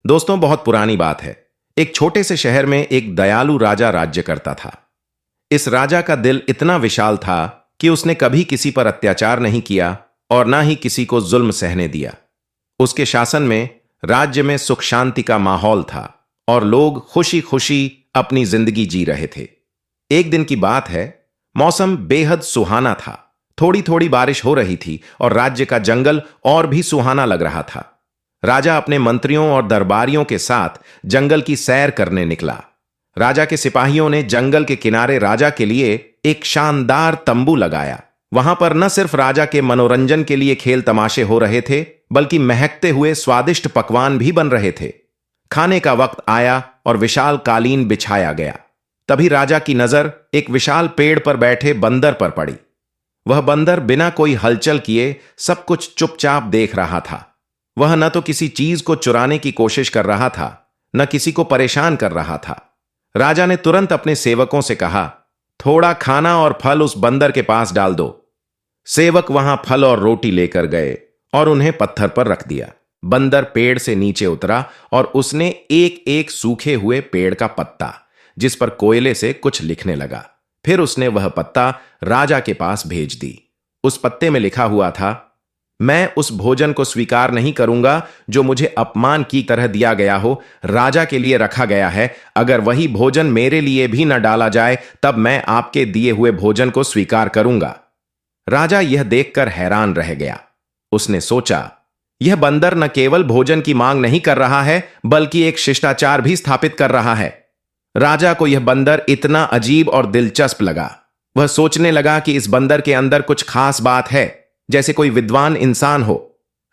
दोस्तों, बहुत पुरानी बात है। एक छोटे से शहर में एक दयालु राजा राज्य करता था। इस राजा का दिल इतना विशाल था कि उसने कभी किसी पर अत्याचार नहीं किया और ना ही किसी को जुल्म सहने दिया। उसके शासन में राज्य में सुख शांति का माहौल था और लोग खुशी खुशी अपनी जिंदगी जी रहे थे। एक दिन की बात है, मौसम बेहद सुहाना था। थोड़ी थोड़ी बारिश हो रही थी और राज्य का जंगल और भी सुहाना लग रहा था। राजा अपने मंत्रियों और दरबारियों के साथ जंगल की सैर करने निकला। राजा के सिपाहियों ने जंगल के किनारे राजा के लिए एक शानदार तंबू लगाया। वहां पर न सिर्फ राजा के मनोरंजन के लिए खेल तमाशे हो रहे थे, बल्कि महकते हुए स्वादिष्ट पकवान भी बन रहे थे। खाने का वक्त आया और विशाल कालीन बिछाया गया। तभी राजा की नजर एक विशाल पेड़ पर बैठे बंदर पर पड़ी। वह बंदर बिना कोई हलचल किए सब कुछ चुपचाप देख रहा था। वह न तो किसी चीज को चुराने की कोशिश कर रहा था, न किसी को परेशान कर रहा था। राजा ने तुरंत अपने सेवकों से कहा, थोड़ा खाना और फल उस बंदर के पास डाल दो। सेवक वहां फल और रोटी लेकर गए और उन्हें पत्थर पर रख दिया। बंदर पेड़ से नीचे उतरा और उसने एक एक सूखे हुए पेड़ का पत्ता, जिस पर कोयले से कुछ लिखने लगा। फिर उसने वह पत्ता राजा के पास भेज दी। उस पत्ते में लिखा हुआ था, मैं उस भोजन को स्वीकार नहीं करूंगा जो मुझे अपमान की तरह दिया गया हो। राजा के लिए रखा गया है। अगर वही भोजन मेरे लिए भी न डाला जाए, तब मैं आपके दिए हुए भोजन को स्वीकार करूंगा। राजा यह देखकर हैरान रह गया। उसने सोचा, यह बंदर न केवल भोजन की मांग नहीं कर रहा है, बल्कि एक शिष्टाचार भी स्थापित कर रहा है। राजा को यह बंदर इतना अजीब और दिलचस्प लगा। वह सोचने लगा कि इस बंदर के अंदर कुछ खास बात है, जैसे कोई विद्वान इंसान हो।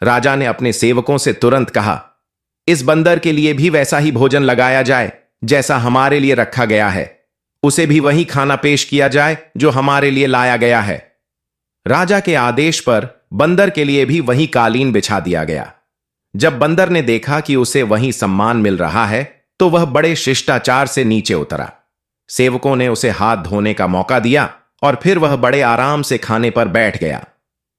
राजा ने अपने सेवकों से तुरंत कहा, इस बंदर के लिए भी वैसा ही भोजन लगाया जाए जैसा हमारे लिए रखा गया है। उसे भी वही खाना पेश किया जाए जो हमारे लिए लाया गया है। राजा के आदेश पर बंदर के लिए भी वही कालीन बिछा दिया गया। जब बंदर ने देखा कि उसे वही सम्मान मिल रहा है, तो वह बड़े शिष्टाचार से नीचे उतरा। सेवकों ने उसे हाथ धोने का मौका दिया और फिर वह बड़े आराम से खाने पर बैठ गया।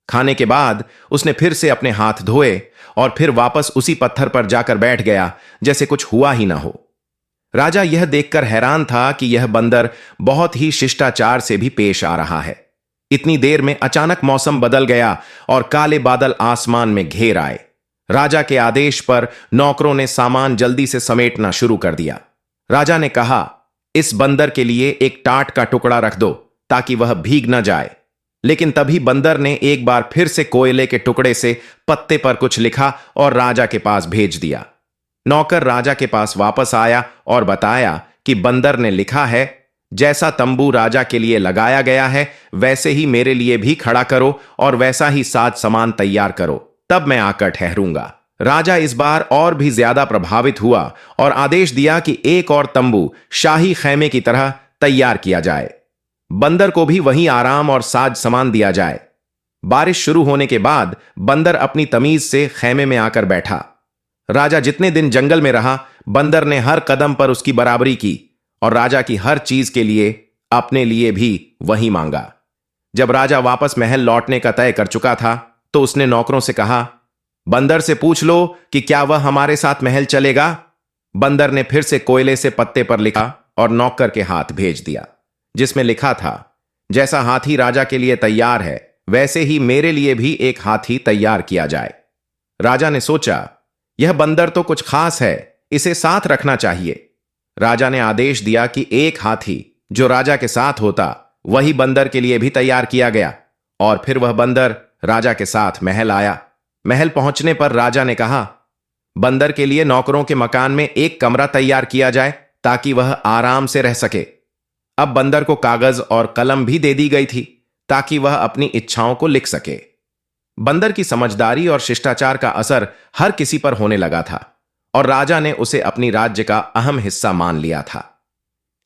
खाने के बाद उसने फिर से अपने हाथ धोए और फिर वापस उसी पत्थर पर जाकर बैठ गया, जैसे कुछ हुआ ही ना हो। राजा यह देखकर हैरान था कि यह बंदर बहुत ही शिष्टाचार से भी पेश आ रहा है। इतनी देर में अचानक मौसम बदल गया और काले बादल आसमान में घेर आए। राजा के आदेश पर नौकरों ने सामान जल्दी से समेटना शुरू कर दिया। राजा ने कहा, इस बंदर के लिए एक टाट का टुकड़ा रख दो ताकि वह भीग न जाए। लेकिन तभी बंदर ने एक बार फिर से कोयले के टुकड़े से पत्ते पर कुछ लिखा और राजा के पास भेज दिया। नौकर राजा के पास वापस आया और बताया कि बंदर ने लिखा है, जैसा तंबू राजा के लिए लगाया गया है, वैसे ही मेरे लिए भी खड़ा करो और वैसा ही साज सामान तैयार करो, तब मैं आकर ठहरूंगा। राजा इस बार और भी ज्यादा प्रभावित हुआ और आदेश दिया कि एक और तंबू शाही खैमे की तरह तैयार किया जाए। बंदर को भी वही आराम और साज सामान दिया जाए। बारिश शुरू होने के बाद बंदर अपनी तमीज से खैमे में आकर बैठा। राजा जितने दिन जंगल में रहा, बंदर ने हर कदम पर उसकी बराबरी की और राजा की हर चीज के लिए अपने लिए भी वही मांगा। जब राजा वापस महल लौटने का तय कर चुका था, तो उसने नौकरों से कहा, बंदर से पूछ लो कि क्या वह हमारे साथ महल चलेगा। बंदर ने फिर से कोयले से पत्ते पर लिखा और नौकर के हाथ भेज दिया, जिसमें लिखा था, जैसा हाथी राजा के लिए तैयार है, वैसे ही मेरे लिए भी एक हाथी तैयार किया जाए। राजा ने सोचा, यह बंदर तो कुछ खास है, इसे साथ रखना चाहिए। राजा ने आदेश दिया कि एक हाथी जो राजा के साथ होता, वही बंदर के लिए भी तैयार किया गया और फिर वह बंदर राजा के साथ महल आया। महल पहुंचने पर राजा ने कहा, बंदर के लिए नौकरों के मकान में एक कमरा तैयार किया जाए ताकि वह आराम से रह सके। अब बंदर को कागज और कलम भी दे दी गई थी ताकि वह अपनी इच्छाओं को लिख सके। बंदर की समझदारी और शिष्टाचार का असर हर किसी पर होने लगा था और राजा ने उसे अपनी राज्य का अहम हिस्सा मान लिया था।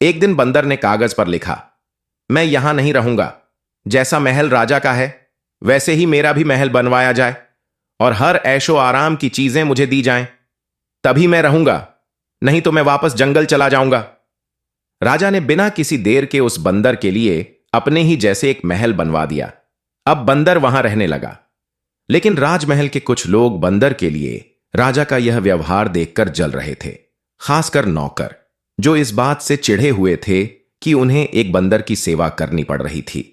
एक दिन बंदर ने कागज पर लिखा, मैं यहां नहीं रहूंगा। जैसा महल राजा का है, वैसे ही मेरा भी महल बनवाया जाए और हर ऐशो आराम की चीजें मुझे दी जाएं, तभी मैं रहूंगा, नहीं तो मैं वापस जंगल चला जाऊंगा। राजा ने बिना किसी देर के उस बंदर के लिए अपने ही जैसे एक महल बनवा दिया। अब बंदर वहां रहने लगा। लेकिन राजमहल के कुछ लोग बंदर के लिए राजा का यह व्यवहार देखकर जल रहे थे, खासकर नौकर, जो इस बात से चिढ़े हुए थे कि उन्हें एक बंदर की सेवा करनी पड़ रही थी।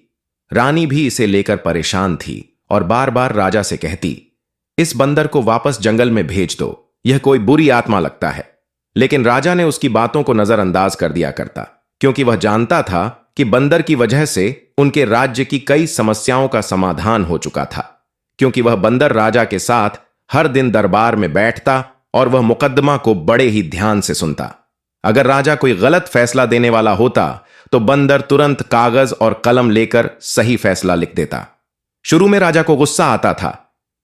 रानी भी इसे लेकर परेशान थी और बार बार राजा से कहती, इस बंदर को वापस जंगल में भेज दो, यह कोई बुरी आत्मा लगता है। लेकिन राजा ने उसकी बातों को नजरअंदाज कर दिया करता, क्योंकि वह जानता था कि बंदर की वजह से उनके राज्य की कई समस्याओं का समाधान हो चुका था, क्योंकि वह बंदर राजा के साथ हर दिन दरबार में बैठता और वह मुकद्दमा को बड़े ही ध्यान से सुनता। अगर राजा कोई गलत फैसला देने वाला होता तो बंदर तुरंत कागज और कलम लेकर सही फैसला लिख देता। शुरू में राजा को गुस्सा आता था,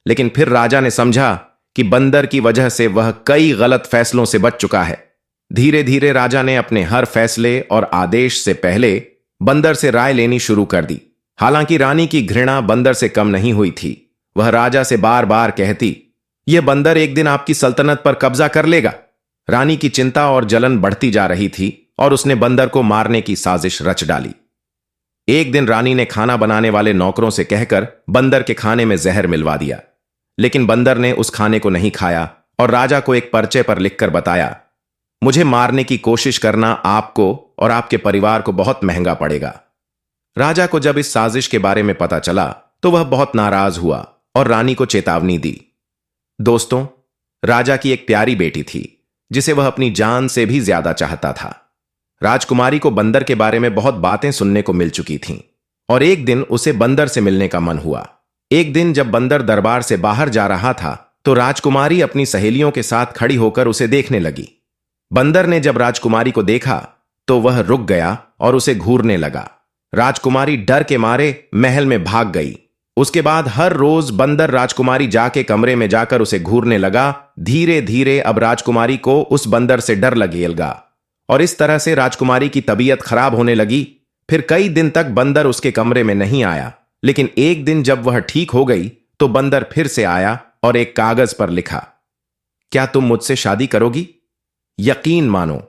लेकिन फिर राजा ने समझा कि बंदर की वजह से वह कई गलत फैसलों से बच चुका है। धीरे धीरे राजा ने अपने हर फैसले और आदेश से पहले बंदर से राय लेनी शुरू कर दी। हालांकि रानी की घृणा बंदर से कम नहीं हुई थी। वह राजा से बार बार कहती, यह बंदर एक दिन आपकी सल्तनत पर कब्जा कर लेगा। रानी की चिंता और जलन बढ़ती जा रही थी और उसने बंदर को मारने की साजिश रच डाली। एक दिन रानी ने खाना बनाने वाले नौकरों से कहकर बंदर के खाने में जहर मिलवा दिया, लेकिन बंदर ने उस खाने को नहीं खाया और राजा को एक पर्चे पर लिखकर बताया, मुझे मारने की कोशिश करना आपको और आपके परिवार को बहुत महंगा पड़ेगा। राजा को जब इस साजिश के बारे में पता चला तो वह बहुत नाराज हुआ और रानी को चेतावनी दी। दोस्तों, राजा की एक प्यारी बेटी थी जिसे वह अपनी जान से भी ज्यादा चाहता था। राजकुमारी को बंदर के बारे में बहुत बातें सुनने को मिल चुकी थीं और एक दिन उसे बंदर से मिलने का मन हुआ। एक दिन जब बंदर दरबार से बाहर जा रहा था तो राजकुमारी अपनी सहेलियों के साथ खड़ी होकर उसे देखने लगी। बंदर ने जब राजकुमारी को देखा तो वह रुक गया और उसे घूरने लगा। राजकुमारी डर के मारे महल में भाग गई। उसके बाद हर रोज बंदर राजकुमारी जाके कमरे में जाकर उसे घूरने लगा। धीरे धीरे अब राजकुमारी को उस बंदर से डर लगने लगा और इस तरह से राजकुमारी की तबीयत खराब होने लगी। फिर कई दिन तक बंदर उसके कमरे में नहीं आया, लेकिन एक दिन जब वह ठीक हो गई तो बंदर फिर से आया और एक कागज पर लिखा, क्या तुम मुझसे शादी करोगी? यकीन मानो,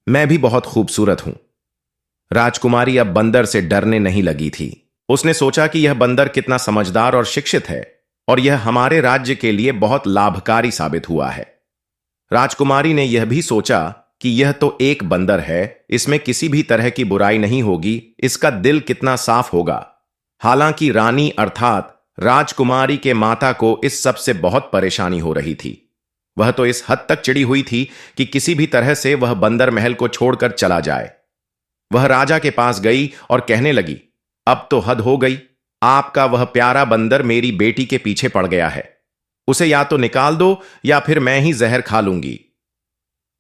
मैं भी बहुत खूबसूरत हूं। राजकुमारी अब बंदर से डरने नहीं लगी थी। उसने सोचा कि यह बंदर कितना समझदार और शिक्षित है और यह हमारे राज्य के लिए बहुत लाभकारी साबित हुआ है। राजकुमारी ने यह भी सोचा कि यह तो एक बंदर है, इसमें किसी भी तरह की बुराई नहीं होगी, इसका दिल कितना साफ होगा। हालांकि रानी अर्थात राजकुमारी के माता को इस सब से बहुत परेशानी हो रही थी। वह तो इस हद तक चिड़ी हुई थी कि किसी भी तरह से वह बंदर महल को छोड़कर चला जाए। वह राजा के पास गई और कहने लगी, अब तो हद हो गई, आपका वह प्यारा बंदर मेरी बेटी के पीछे पड़ गया है। उसे या तो निकाल दो या फिर मैं ही जहर खा लूंगी।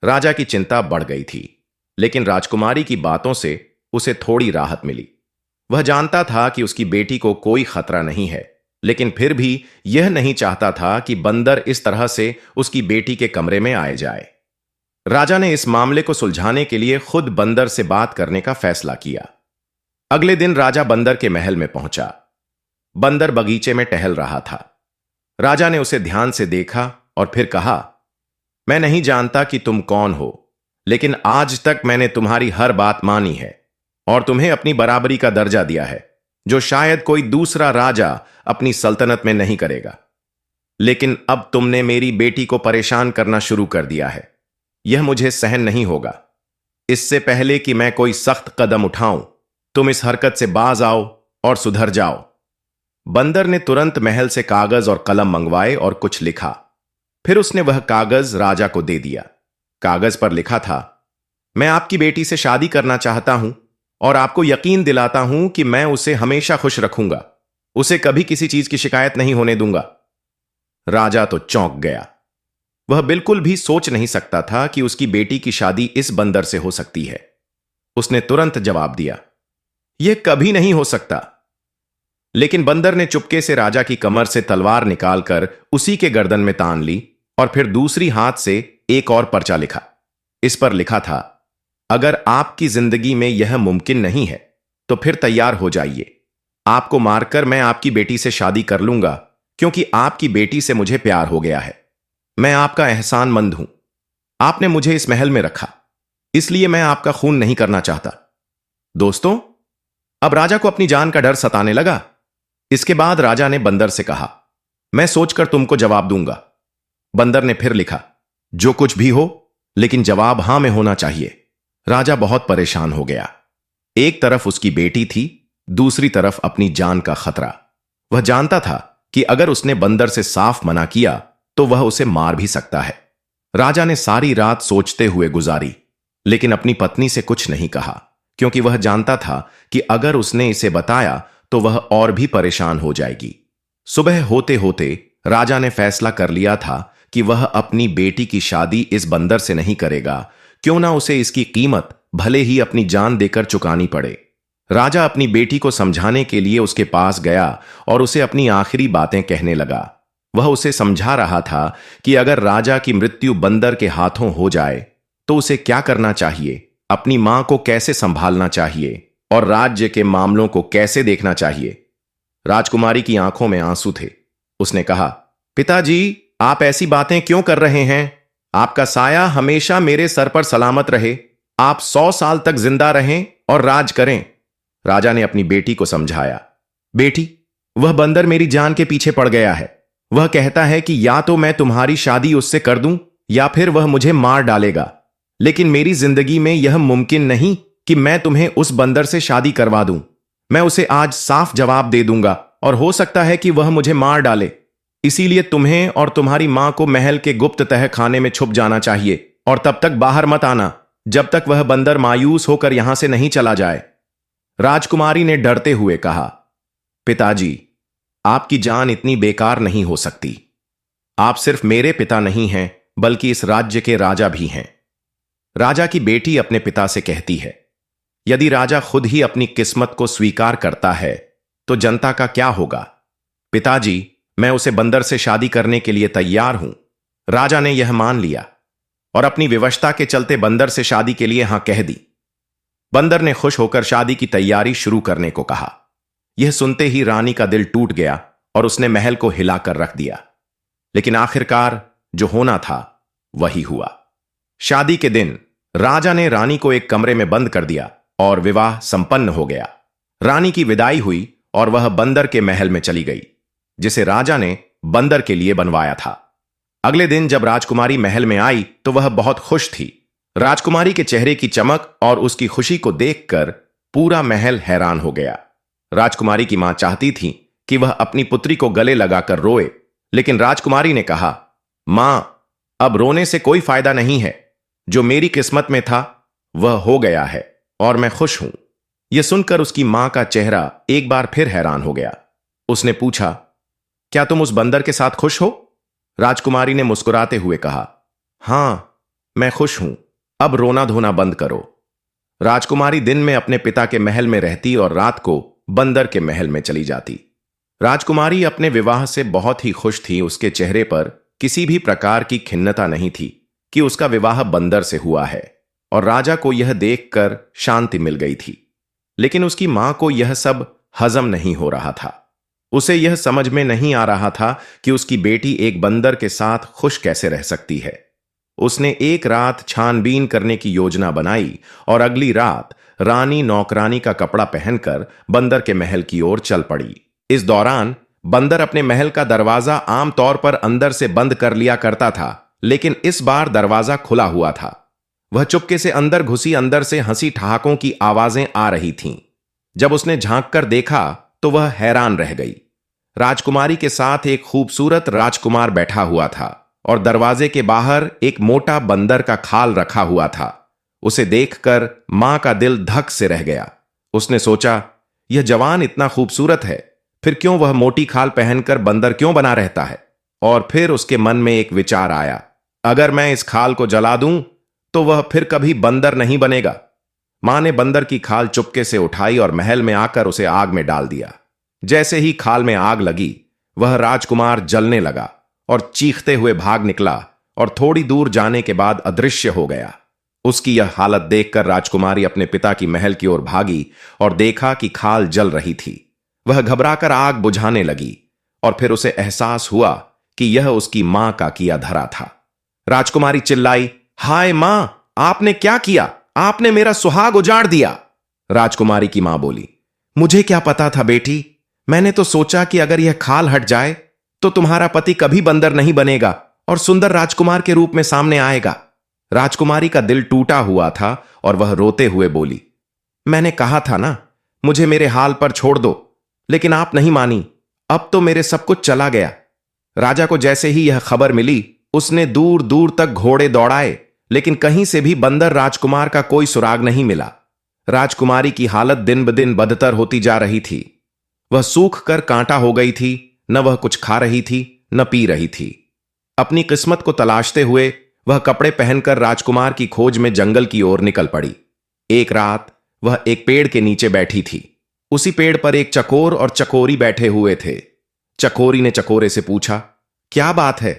राजा की चिंता बढ़ गई थी, लेकिन राजकुमारी की बातों से उसे थोड़ी राहत मिली। वह जानता था कि उसकी बेटी को कोई खतरा नहीं है, लेकिन फिर भी यह नहीं चाहता था कि बंदर इस तरह से उसकी बेटी के कमरे में आए जाए। राजा ने इस मामले को सुलझाने के लिए खुद बंदर से बात करने का फैसला किया। अगले दिन राजा बंदर के महल में पहुंचा। बंदर बगीचे में टहल रहा था। राजा ने उसे ध्यान से देखा और फिर कहा, मैं नहीं जानता कि तुम कौन हो, लेकिन आज तक मैंने तुम्हारी हर बात मानी है और तुम्हें अपनी बराबरी का दर्जा दिया है, जो शायद कोई दूसरा राजा अपनी सल्तनत में नहीं करेगा। लेकिन अब तुमने मेरी बेटी को परेशान करना शुरू कर दिया है। यह मुझे सहन नहीं होगा। इससे पहले कि मैं कोई सख्त कदम उठाऊं, तुम इस हरकत से बाज आओ और सुधर जाओ। बंदर ने तुरंत महल से कागज और कलम मंगवाए और कुछ लिखा। फिर उसने वह कागज राजा को दे दिया। कागज पर लिखा था, मैं आपकी बेटी से शादी करना चाहता हूं और आपको यकीन दिलाता हूं कि मैं उसे हमेशा खुश रखूंगा। उसे कभी किसी चीज की शिकायत नहीं होने दूंगा। राजा तो चौंक गया। वह बिल्कुल भी सोच नहीं सकता था कि उसकी बेटी की शादी इस बंदर से हो सकती है। उसने तुरंत जवाब दिया, यह कभी नहीं हो सकता। लेकिन बंदर ने चुपके से राजा की कमर से तलवार निकालकर उसी के गर्दन में तान ली और फिर दूसरी हाथ से एक और पर्चा लिखा। इस पर लिखा था, अगर आपकी जिंदगी में यह मुमकिन नहीं है तो फिर तैयार हो जाइए। आपको मारकर मैं आपकी बेटी से शादी कर लूंगा, क्योंकि आपकी बेटी से मुझे प्यार हो गया है। मैं आपका एहसानमंद हूं। आपने मुझे इस महल में रखा, इसलिए मैं आपका खून नहीं करना चाहता। दोस्तों, अब राजा को अपनी जान का डर सताने लगा। इसके बाद राजा ने बंदर से कहा, मैं सोचकर तुमको जवाब दूंगा। बंदर ने फिर लिखा, जो कुछ भी हो, लेकिन जवाब हां में होना चाहिए। राजा बहुत परेशान हो गया। एक तरफ उसकी बेटी थी, दूसरी तरफ अपनी जान का खतरा। वह जानता था कि अगर उसने बंदर से साफ मना किया तो वह उसे मार भी सकता है। राजा ने सारी रात सोचते हुए गुजारी, लेकिन अपनी पत्नी से कुछ नहीं कहा, क्योंकि वह जानता था कि अगर उसने इसे बताया तो वह और भी परेशान हो जाएगी। सुबह होते होते राजा ने फैसला कर लिया था कि वह अपनी बेटी की शादी इस बंदर से नहीं करेगा, क्यों ना उसे इसकी कीमत भले ही अपनी जान देकर चुकानी पड़े। राजा अपनी बेटी को समझाने के लिए उसके पास गया और उसे अपनी आखिरी बातें कहने लगा। वह उसे समझा रहा था कि अगर राजा की मृत्यु बंदर के हाथों हो जाए तो उसे क्या करना चाहिए, अपनी मां को कैसे संभालना चाहिए और राज्य के मामलों को कैसे देखना चाहिए। राजकुमारी की आंखों में आंसू थे। उसने कहा, पिताजी, आप ऐसी बातें क्यों कर रहे हैं? आपका साया हमेशा मेरे सर पर सलामत रहे। आप 100 साल तक जिंदा रहें और राज करें। राजा ने अपनी बेटी को समझाया, बेटी, वह बंदर मेरी जान के पीछे पड़ गया है। वह कहता है कि या तो मैं तुम्हारी शादी उससे कर दूं या फिर वह मुझे मार डालेगा, लेकिन मेरी जिंदगी में यह मुमकिन नहीं कि मैं तुम्हें उस बंदर से शादी करवा दूं। मैं उसे आज साफ जवाब दे दूंगा और हो सकता है कि वह मुझे मार डाले। इसीलिए तुम्हें और तुम्हारी मां को महल के गुप्त तह खाने में छुप जाना चाहिए और तब तक बाहर मत आना जब तक वह बंदर मायूस होकर यहां से नहीं चला जाए। राजकुमारी ने डरते हुए कहा, पिताजी, आपकी जान इतनी बेकार नहीं हो सकती। आप सिर्फ मेरे पिता नहीं हैं, बल्कि इस राज्य के राजा भी हैं। राजा की बेटी अपने पिता से कहती है, यदि राजा खुद ही अपनी किस्मत को स्वीकार करता है तो जनता का क्या होगा? पिताजी, मैं उसे बंदर से शादी करने के लिए तैयार हूं। राजा ने यह मान लिया और अपनी विवशता के चलते बंदर से शादी के लिए हां कह दी। बंदर ने खुश होकर शादी की तैयारी शुरू करने को कहा। यह सुनते ही रानी का दिल टूट गया और उसने महल को हिलाकर रख दिया। लेकिन आखिरकार जो होना था वही हुआ। शादी के दिन राजा ने रानी को एक कमरे में बंद कर दिया और विवाह संपन्न हो गया। रानी की विदाई हुई और वह बंदर के महल में चली गई, जिसे राजा ने बंदर के लिए बनवाया था। अगले दिन जब राजकुमारी महल में आई तो वह बहुत खुश थी। राजकुमारी के चेहरे की चमक और उसकी खुशी को देखकर पूरा महल हैरान हो गया। राजकुमारी की मां चाहती थी कि वह अपनी पुत्री को गले लगाकर रोए, लेकिन राजकुमारी ने कहा, मां, अब रोने से कोई फायदा नहीं है। जो मेरी किस्मत में था वह हो गया है और मैं खुश हूं। यह सुनकर उसकी मां का चेहरा एक बार फिर हैरान हो गया। उसने पूछा, क्या तुम उस बंदर के साथ खुश हो? राजकुमारी ने मुस्कुराते हुए कहा, हां, मैं खुश हूं। अब रोना धोना बंद करो। राजकुमारी दिन में अपने पिता के महल में रहती और रात को बंदर के महल में चली जाती। राजकुमारी अपने विवाह से बहुत ही खुश थी। उसके चेहरे पर किसी भी प्रकार की खिन्नता नहीं थी कि उसका विवाह बंदर से हुआ है, और राजा को यह देखकर शांति मिल गई थी। लेकिन उसकी मां को यह सब हजम नहीं हो रहा था। उसे यह समझ में नहीं आ रहा था कि उसकी बेटी एक बंदर के साथ खुश कैसे रह सकती है। उसने एक रात छानबीन करने की योजना बनाई और अगली रात रानी नौकरानी का कपड़ा पहनकर बंदर के महल की ओर चल पड़ी। इस दौरान बंदर अपने महल का दरवाजा आमतौर पर अंदर से बंद कर लिया करता था, लेकिन इस बार दरवाजा खुला हुआ था। वह चुपके से अंदर घुसी। अंदर से हंसी ठहाकों की आवाजें आ रही थीं। जब उसने झांक कर देखा तो वह हैरान रह गई। राजकुमारी के साथ एक खूबसूरत राजकुमार बैठा हुआ था और दरवाजे के बाहर एक मोटा बंदर का खाल रखा हुआ था। उसे देखकर मां का दिल धक से रह गया। उसने सोचा, यह जवान इतना खूबसूरत है, फिर क्यों वह मोटी खाल पहनकर बंदर क्यों बना रहता है? और फिर उसके मन में एक विचार आया, अगर मैं इस खाल को जला दूं तो वह फिर कभी बंदर नहीं बनेगा। मां ने बंदर की खाल चुपके से उठाई और महल में आकर उसे आग में डाल दिया। जैसे ही खाल में आग लगी, वह राजकुमार जलने लगा और चीखते हुए भाग निकला और थोड़ी दूर जाने के बाद अदृश्य हो गया। उसकी यह हालत देखकर राजकुमारी अपने पिता की महल की ओर भागी और देखा कि खाल जल रही थी। वह घबराकर आग बुझाने लगी और फिर उसे एहसास हुआ कि यह उसकी मां का किया धरा था। राजकुमारी चिल्लाई, हाय मां, आपने क्या किया? आपने मेरा सुहाग उजाड़ दिया। राजकुमारी की मां बोली, मुझे क्या पता था बेटी, मैंने तो सोचा कि अगर यह खाल हट जाए तो तुम्हारा पति कभी बंदर नहीं बनेगा और सुंदर राजकुमार के रूप में सामने आएगा। राजकुमारी का दिल टूटा हुआ था और वह रोते हुए बोली, मैंने कहा था ना, मुझे मेरे हाल पर छोड़ दो, लेकिन आप नहीं मानी। अब तो मेरे सब कुछ चला गया। राजा को जैसे ही यह खबर मिली, उसने दूर दूर तक घोड़े दौड़ाए, लेकिन कहीं से भी बंदर राजकुमार का कोई सुराग नहीं मिला। राजकुमारी की हालत दिन ब दिन बदतर होती जा रही थी। वह सूख कर कांटा हो गई थी, न वह कुछ खा रही थी न पी रही थी। अपनी किस्मत को तलाशते हुए वह कपड़े पहनकर राजकुमार की खोज में जंगल की ओर निकल पड़ी। एक रात वह एक पेड़ के नीचे बैठी थी। उसी पेड़ पर एक चकोर और चकोरी बैठे हुए थे। चकोरी ने चकोरे से पूछा, क्या बात है,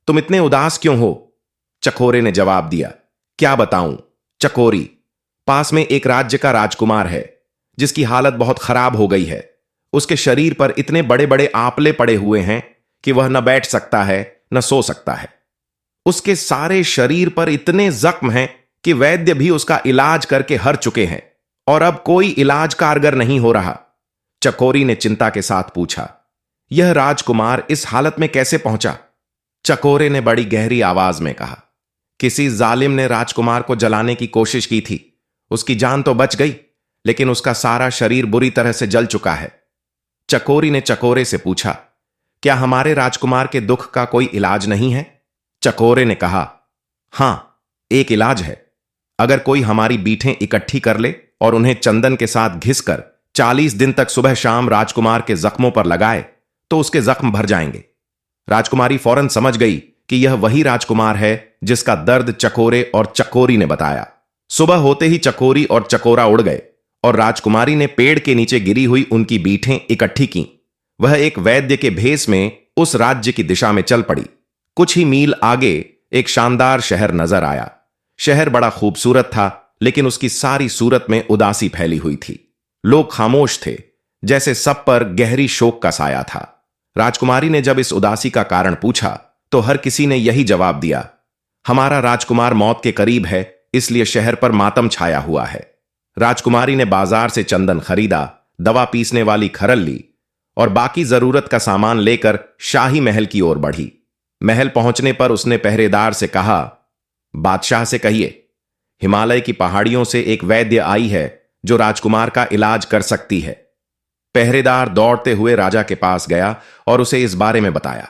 तुम इतने उदास क्यों हो? चकोरे ने जवाब दिया, क्या बताऊं चकोरी, पास में एक राज्य का राजकुमार है जिसकी हालत बहुत खराब हो गई है। उसके शरीर पर इतने बड़े बड़े आपले पड़े हुए हैं कि वह न बैठ सकता है न सो सकता है। उसके सारे शरीर पर इतने जख्म हैं कि वैद्य भी उसका इलाज करके हार चुके हैं और अब कोई इलाज कारगर नहीं हो रहा। चकोरी ने चिंता के साथ पूछा, यह राजकुमार इस हालत में कैसे पहुंचा? चकोरे ने बड़ी गहरी आवाज में कहा, किसी जालिम ने राजकुमार को जलाने की कोशिश की थी। उसकी जान तो बच गई, लेकिन उसका सारा शरीर बुरी तरह से जल चुका है। चकोरी ने चकोरे से पूछा, क्या हमारे राजकुमार के दुख का कोई इलाज नहीं है? चकोरे ने कहा, हां, एक इलाज है। अगर कोई हमारी बीठें इकट्ठी कर ले और उन्हें चंदन के साथ घिसकर 40 दिन तक सुबह शाम राजकुमार के जख्मों पर लगाए तो उसके जख्म भर जाएंगे। राजकुमारी फौरन समझ गई कि यह वही राजकुमार है जिसका दर्द चकोरे और चकोरी ने बताया। सुबह होते ही चकोरी और चकोरा उड़ गए और राजकुमारी ने पेड़ के नीचे गिरी हुई उनकी बीठें इकट्ठी की। वह एक वैद्य के भेष में उस राज्य की दिशा में चल पड़ी। कुछ ही मील आगे एक शानदार शहर नजर आया। शहर बड़ा खूबसूरत था, लेकिन उसकी सारी सूरत में उदासी फैली हुई थी। लोग खामोश थे, जैसे सब पर गहरी शोक का साया था। राजकुमारी ने जब इस उदासी का कारण पूछा तो हर किसी ने यही जवाब दिया, हमारा राजकुमार मौत के करीब है, इसलिए शहर पर मातम छाया हुआ है। राजकुमारी ने बाजार से चंदन खरीदा, दवा पीसने वाली खरल ली और बाकी जरूरत का सामान लेकर शाही महल की ओर बढ़ी। महल पहुंचने पर उसने पहरेदार से कहा, बादशाह से कहिए, हिमालय की पहाड़ियों से एक वैद्य आई है जो राजकुमार का इलाज कर सकती है। पहरेदार दौड़ते हुए राजा के पास गया और उसे इस बारे में बताया।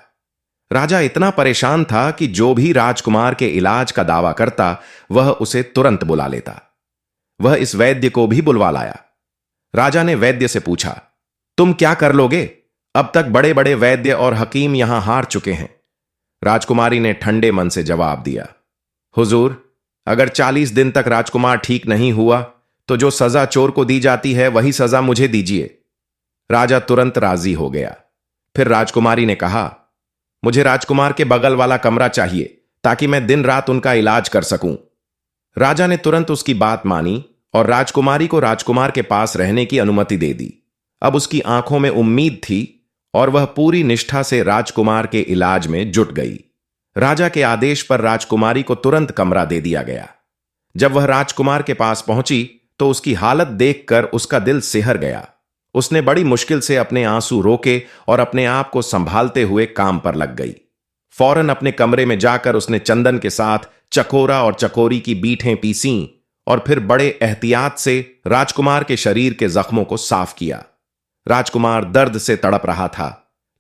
राजा इतना परेशान था कि जो भी राजकुमार के इलाज का दावा करता वह उसे तुरंत बुला लेता। वह इस वैद्य को भी बुलवा लाया। राजा ने वैद्य से पूछा, तुम क्या कर लोगे? अब तक बड़े बड़े वैद्य और हकीम यहां हार चुके हैं। राजकुमारी ने ठंडे मन से जवाब दिया, हुजूर, अगर 40 दिन तक राजकुमार ठीक नहीं हुआ तो जो सजा चोर को दी जाती है वही सजा मुझे दीजिए। राजा तुरंत राजी हो गया। फिर राजकुमारी ने कहा, मुझे राजकुमार के बगल वाला कमरा चाहिए ताकि मैं दिन रात उनका इलाज कर सकूं। राजा ने तुरंत उसकी बात मानी और राजकुमारी को राजकुमार के पास रहने की अनुमति दे दी। अब उसकी आंखों में उम्मीद थी और वह पूरी निष्ठा से राजकुमार के इलाज में जुट गई। राजा के आदेश पर राजकुमारी को तुरंत कमरा दे दिया गया। जब वह राजकुमार के पास पहुंची तो उसकी हालत देखकर उसका दिल सिहर गया। उसने बड़ी मुश्किल से अपने आंसू रोके और अपने आप को संभालते हुए काम पर लग गई। फौरन अपने कमरे में जाकर उसने चंदन के साथ चकोरा और चकोरी की बीठें पीसीं और फिर बड़े एहतियात से राजकुमार के शरीर के जख्मों को साफ किया। राजकुमार दर्द से तड़प रहा था,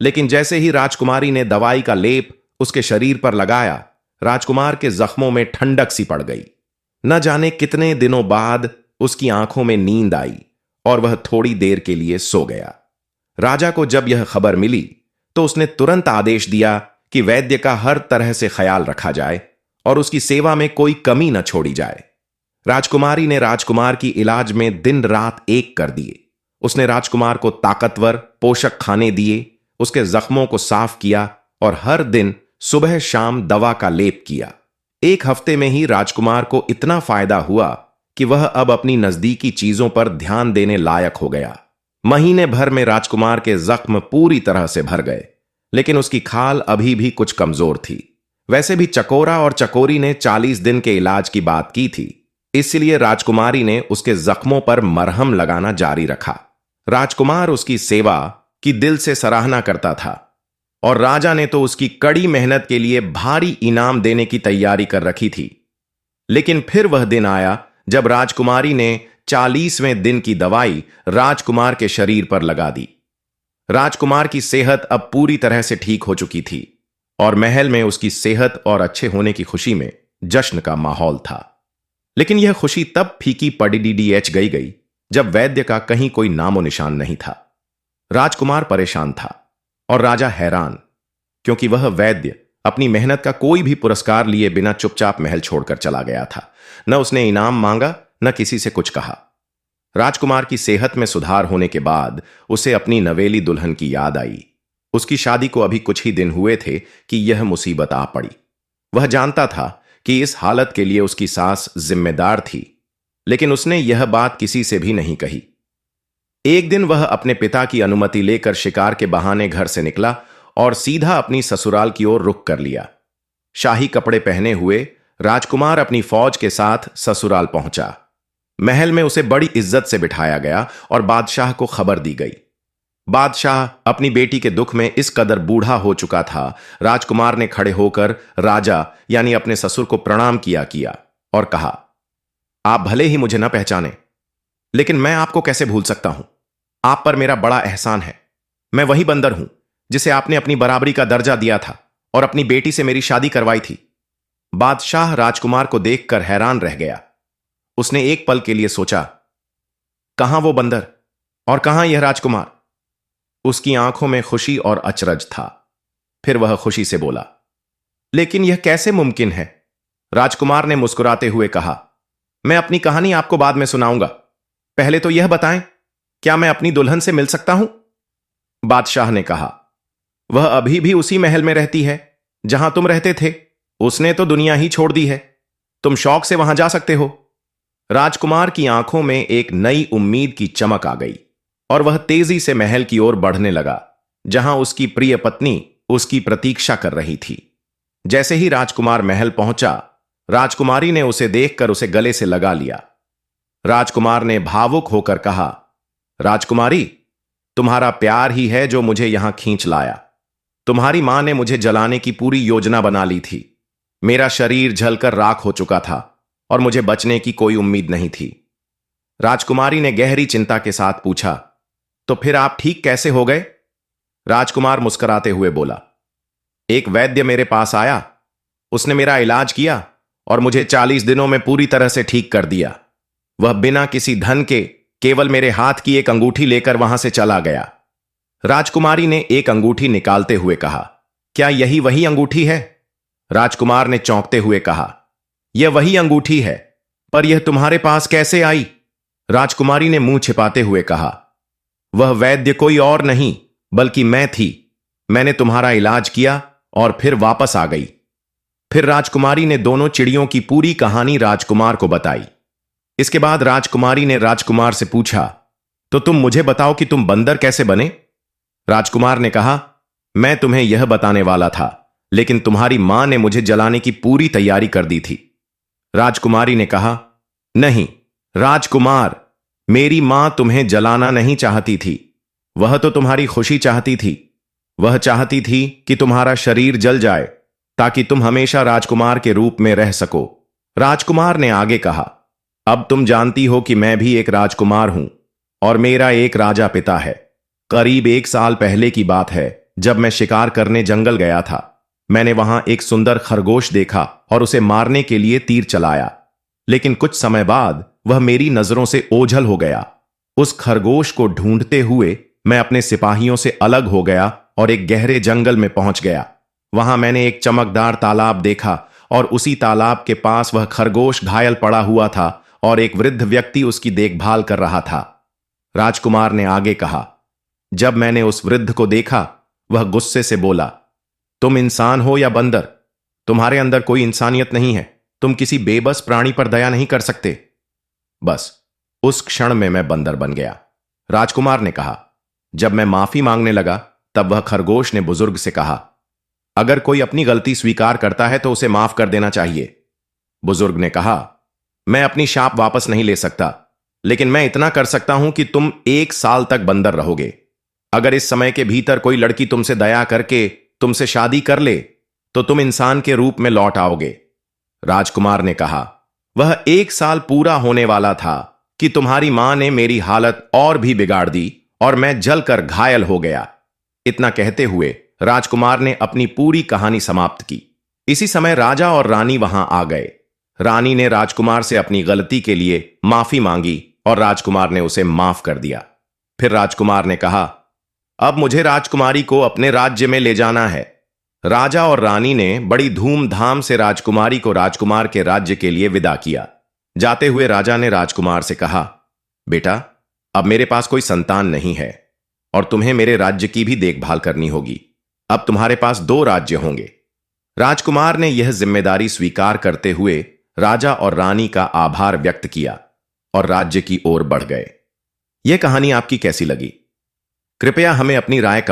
लेकिन जैसे ही राजकुमारी ने दवाई का लेप उसके शरीर पर लगाया, राजकुमार के जख्मों में ठंडक सी पड़ गई। न जाने कितने दिनों बाद उसकी आंखों में नींद आई और वह थोड़ी देर के लिए सो गया। राजा को जब यह खबर मिली तो उसने तुरंत आदेश दिया कि वैद्य का हर तरह से ख्याल रखा जाए और उसकी सेवा में कोई कमी न छोड़ी जाए। राजकुमारी ने राजकुमार की इलाज में दिन रात एक कर दिए। उसने राजकुमार को ताकतवर पोषक खाने दिए, उसके जख्मों को साफ किया और हर दिन सुबह शाम दवा का लेप किया। एक हफ्ते में ही राजकुमार को इतना फायदा हुआ कि वह अब अपनी नजदीकी चीजों पर ध्यान देने लायक हो गया। महीने भर में राजकुमार के जख्म पूरी तरह से भर गए, लेकिन उसकी खाल अभी भी कुछ कमजोर थी। वैसे भी चकोरा और चकोरी ने 40 दिन के इलाज की बात की थी, इसलिए राजकुमारी ने उसके जख्मों पर मरहम लगाना जारी रखा। राजकुमार उसकी सेवा की दिल से सराहना करता था। और राजा ने तो उसकी कड़ी मेहनत के लिए भारी इनाम देने की तैयारी कर रखी थी। लेकिन फिर वह दिन आया जब राजकुमारी ने 40वें दिन की दवाई राजकुमार के शरीर पर लगा दी। राजकुमार की सेहत अब पूरी तरह से ठीक हो चुकी थी और महल में उसकी सेहत और अच्छे होने की खुशी में जश्न का माहौल था। लेकिन यह खुशी तब फीकी पड़ी गई जब वैद्य का कहीं कोई नामो निशान नहीं था। राजकुमार परेशान था और राजा हैरान, क्योंकि वह वैद्य अपनी मेहनत का कोई भी पुरस्कार लिए बिना चुपचाप महल छोड़कर चला गया था। न उसने इनाम मांगा, न किसी से कुछ कहा। राजकुमार की सेहत में सुधार होने के बाद उसे अपनी नवेली दुल्हन की याद आई। उसकी शादी को अभी कुछ ही दिन हुए थे कि यह मुसीबत आ पड़ी। वह जानता था कि इस हालत के लिए उसकी सास जिम्मेदार थी, लेकिन उसने यह बात किसी से भी नहीं कही। एक दिन वह अपने पिता की अनुमति लेकर शिकार के बहाने घर से निकला और सीधा अपनी ससुराल की ओर रुख कर लिया। शाही कपड़े पहने हुए राजकुमार अपनी फौज के साथ ससुराल पहुंचा। महल में उसे बड़ी इज्जत से बिठाया गया और बादशाह को खबर दी गई। बादशाह अपनी बेटी के दुख में इस कदर बूढ़ा हो चुका था। राजकुमार ने खड़े होकर राजा यानी अपने ससुर को प्रणाम किया और कहा, आप भले ही मुझे न पहचाने, लेकिन मैं आपको कैसे भूल सकता हूं। आप पर मेरा बड़ा एहसान है। मैं वही बंदर हूं जिसे आपने अपनी बराबरी का दर्जा दिया था और अपनी बेटी से मेरी शादी करवाई थी। बादशाह राजकुमार को देखकर हैरान रह गया। उसने एक पल के लिए सोचा, कहां वो बंदर और कहां यह राजकुमार। उसकी आंखों में खुशी और अचरज था। फिर वह खुशी से बोला, लेकिन यह कैसे मुमकिन है। राजकुमार ने मुस्कुराते हुए कहा, मैं अपनी कहानी आपको बाद में सुनाऊंगा। पहले तो यह बताएं, क्या मैं अपनी दुल्हन से मिल सकता हूं। बादशाह ने कहा, वह अभी भी उसी महल में रहती है जहां तुम रहते थे। उसने तो दुनिया ही छोड़ दी है। तुम शौक से वहां जा सकते हो। राजकुमार की आंखों में एक नई उम्मीद की चमक आ गई और वह तेजी से महल की ओर बढ़ने लगा, जहां उसकी प्रिय पत्नी उसकी प्रतीक्षा कर रही थी। जैसे ही राजकुमार महल पहुंचा, राजकुमारी ने उसे देखकर उसे गले से लगा लिया। राजकुमार ने भावुक होकर कहा, राजकुमारी, तुम्हारा प्यार ही है जो मुझे यहां खींच लाया। तुम्हारी मां ने मुझे जलाने की पूरी योजना बना ली थी। मेरा शरीर जलकर राख हो चुका था और मुझे बचने की कोई उम्मीद नहीं थी। राजकुमारी ने गहरी चिंता के साथ पूछा, तो फिर आप ठीक कैसे हो गए। राजकुमार मुस्कुराते हुए बोला, एक वैद्य मेरे पास आया। उसने मेरा इलाज किया और मुझे 40 दिनों में पूरी तरह से ठीक कर दिया। वह बिना किसी धन के केवल मेरे हाथ की एक अंगूठी लेकर वहां से चला गया। राजकुमारी ने एक अंगूठी निकालते हुए कहा, क्या यही वही अंगूठी है। राजकुमार ने चौंकते हुए कहा, यह वही अंगूठी है, पर यह तुम्हारे पास कैसे आई। राजकुमारी ने मुंह छिपाते हुए कहा, वह वैद्य कोई और नहीं बल्कि मैं थी। मैंने तुम्हारा इलाज किया और फिर वापस आ गई। फिर राजकुमारी ने दोनों चिड़ियों की पूरी कहानी राजकुमार को बताई। इसके बाद राजकुमारी ने राजकुमार से पूछा, तो तुम मुझे बताओ कि तुम बंदर कैसे बने। राजकुमार ने कहा, मैं तुम्हें यह बताने वाला था, लेकिन तुम्हारी मां ने मुझे जलाने की पूरी तैयारी कर दी थी। राजकुमारी ने कहा, नहीं राजकुमार, मेरी मां तुम्हें जलाना नहीं चाहती थी। वह तो तुम्हारी खुशी चाहती थी। वह चाहती थी कि तुम्हारा शरीर जल जाए ताकि तुम हमेशा राजकुमार के रूप में रह सको। राजकुमार ने आगे कहा, अब तुम जानती हो कि मैं भी एक राजकुमार हूं और मेरा एक राजा पिता है। करीब 1 साल पहले की बात है, जब मैं शिकार करने जंगल गया था। मैंने वहां एक सुंदर खरगोश देखा और उसे मारने के लिए तीर चलाया, लेकिन कुछ समय बाद वह मेरी नजरों से ओझल हो गया। उस खरगोश को ढूंढते हुए मैं अपने सिपाहियों से अलग हो गया और एक गहरे जंगल में पहुंच गया। वहां मैंने एक चमकदार तालाब देखा और उसी तालाब के पास वह खरगोश घायल पड़ा हुआ था और एक वृद्ध व्यक्ति उसकी देखभाल कर रहा था। राजकुमार ने आगे कहा, जब मैंने उस वृद्ध को देखा, वह गुस्से से बोला, तुम इंसान हो या बंदर, तुम्हारे अंदर कोई इंसानियत नहीं है। तुम किसी बेबस प्राणी पर दया नहीं कर सकते। बस उस क्षण में मैं बंदर बन गया। राजकुमार ने कहा, जब मैं माफी मांगने लगा, तब वह खरगोश ने बुजुर्ग से कहा, अगर कोई अपनी गलती स्वीकार करता है तो उसे माफ कर देना चाहिए। बुजुर्ग ने कहा, मैं अपनी शाप वापस नहीं ले सकता, लेकिन मैं इतना कर सकता हूं कि तुम 1 साल तक बंदर रहोगे। अगर इस समय के भीतर कोई लड़की तुमसे दया करके तुमसे शादी कर ले तो तुम इंसान के रूप में लौट आओगे। राजकुमार ने कहा, वह 1 साल पूरा होने वाला था कि तुम्हारी मां ने मेरी हालत और भी बिगाड़ दी और मैं जलकर घायल हो गया। इतना कहते हुए राजकुमार ने अपनी पूरी कहानी समाप्त की। इसी समय राजा और रानी वहां आ गए। रानी ने राजकुमार से अपनी गलती के लिए माफी मांगी और राजकुमार ने उसे माफ कर दिया। फिर राजकुमार ने कहा, अब मुझे राजकुमारी को अपने राज्य में ले जाना है। राजा और रानी ने बड़ी धूमधाम से राजकुमारी को राजकुमार के राज्य के लिए विदा किया। जाते हुए राजा ने राजकुमार से कहा, बेटा, अब मेरे पास कोई संतान नहीं है और तुम्हें मेरे राज्य की भी देखभाल करनी होगी। अब तुम्हारे पास 2 राज्य होंगे। राजकुमार ने यह जिम्मेदारी स्वीकार करते हुए राजा और रानी का आभार व्यक्त किया और राज्य की ओर बढ़ गए। यह कहानी आपकी कैसी लगी? कृपया हमें अपनी राय